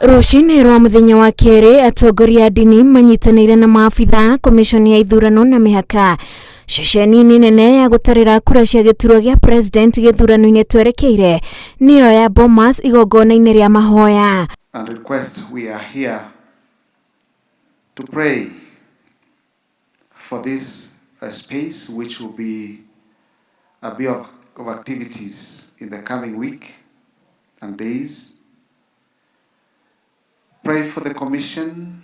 Rũcinĩ rwa mũthenya wa kerĩ, atongoria a ndini manyitanĩire na maabitha komishoni ya ithurano na mĩhaka ceceni-inĩ nene ya gũtarĩra kura cia gĩturwa gĩa president gĩthurano-inĩ twerekeire nĩyo ya Bomas igongona-inĩ rĩa mahoya. And request we are here to pray for this space which will be a bit of activities in the coming week and days. Pray for the commission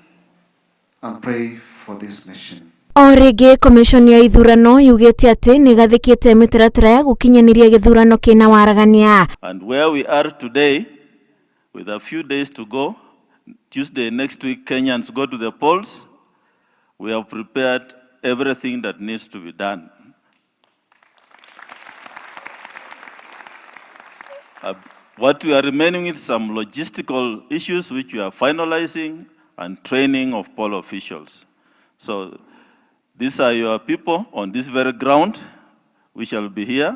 and pray for this nation. O rĩngĩ komishoni ya ithurano yugĩte atĩ nĩ gathĩkĩte mĩtaratara ya gũkinyanĩria gĩthurano kĩna waragania. And where we are today, with a few days to go, Tuesday next week Kenyans go to the polls, we have prepared everything that needs to be done. What we are remaining with some logistical issues which we are finalizing and training of poll officials. So these are your people on this very ground. We shall be here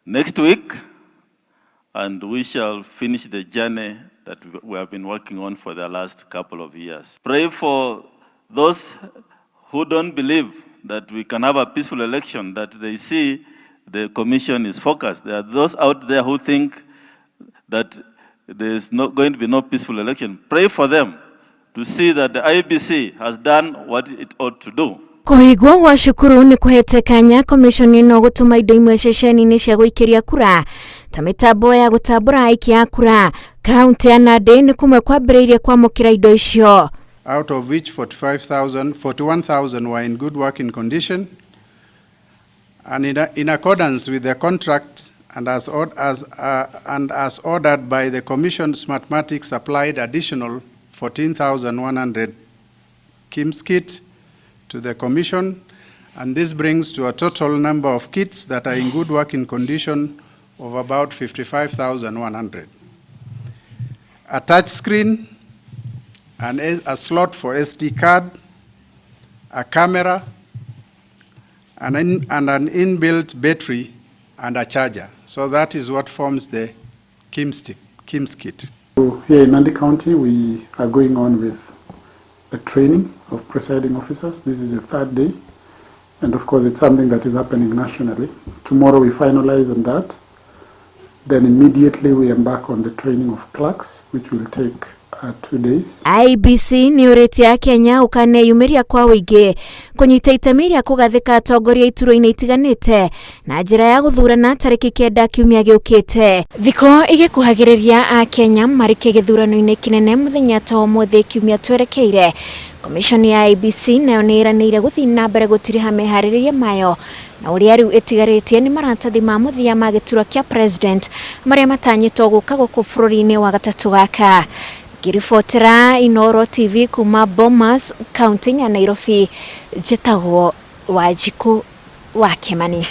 next week and we shall finish the journey that we have been working on for the last couple of years. Pray for those who don't believe that we can have a peaceful election, that they see the commission is focused. There are those out there who think that there is not going to be no peaceful election. Pray for them to see that the IEBC has done what it ought to do. Kũhingwo gwa cukuru nĩ kũhete kanya komishoni ĩno gũtũma indo imwe ceceni-inĩ cia gũikĩria kura ta mĩtambo ya gũtambũra aikia ya kura. Kaunti ya Nandi nĩ kũmwe kwambĩrĩria kwamũkĩra indo icio. Out of which 41,000 were in good working condition, and in accordance with the contract and as ordered by the Commission's mathematics, supplied additional 14,100 KIMS kits to the Commission, and this brings to a total number of kits that are in good working condition of about 55,100. A touch screen, a slot for SD card, a camera, and an inbuilt battery and a charger. So that is what forms the KIMS kit. So here in Nandi County, we are going on with a training of presiding officers. This is the third day. And of course, it's something that is happening nationally. Tomorrow we finalize on that. Then immediately we embark on the training of clerks, which will take 2 days. IEBC nĩ ũrĩtie Kenya ũkaneyumĩria kwa wĩingĩ kũnyita itemi rĩa kũgathĩka atongoria iturwa-inĩ itiganĩte na njĩra ya gũthurana tarĩki 9 kiumia gĩũkĩte. Thikũ igĩkuhagĩrĩria a Kenya marĩkie gĩthurano-inĩ kĩnene mũthenya ta ũmũthĩ kiumia twerekeire. Komishoni ya IEBC nayo nĩ ĩranĩire gũthiĩ na mbere gũtiriha meharĩrĩria mayo na ũrĩa rĩu ĩtigarĩtie nĩ maratathi ma mũthia ma gĩturwa kĩa president marĩa matanyĩtwo gũka gũkũ bũrũri-inĩ wa gatatũ gaka. Ngĩribotera Inooro TV kuma Bomas, kaunti ya Nairobi, njĩtagwo Wanjikũ wa Kĩmani.